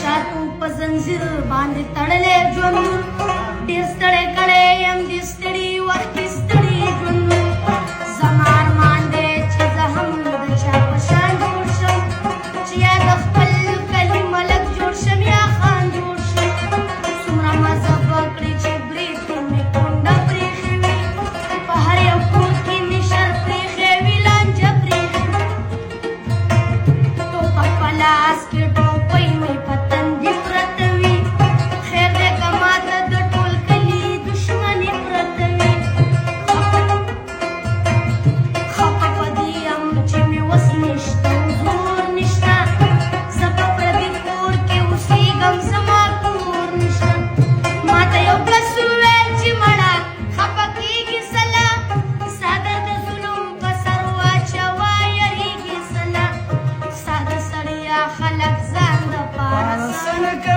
شاتو په زنځیر باندې تړلې ژوند ډېر ستړی کړی یم دې ستړي وخت کې ستړي ژوند زما ارمان دی چې زه هم د چا په شان جوړ شم چې یا د خپل کلي ملک جوړ شم یا خان جوړ شم څومره مزه به کړي چې برېتې مې کونډه پرېښې وي په هر یو کور کې مې شر پرېښې وي لانجه پرېښې وي ټوپک په لاس کې ټوپۍ مې په تندي پرته وي خیر دی که ماته د ټول کلي دښمني پرته وي خفه په دې یم چې مې وس نشته زور نشته زه په پردي کور کې اوسېږم زما کور نشته ماته یو کس وویل چې مړه خفه کېږي سله څادر د ظلم په سر واچوه یېرېږي سله ساده سړیه خلک ځان دپاره څه نه کوي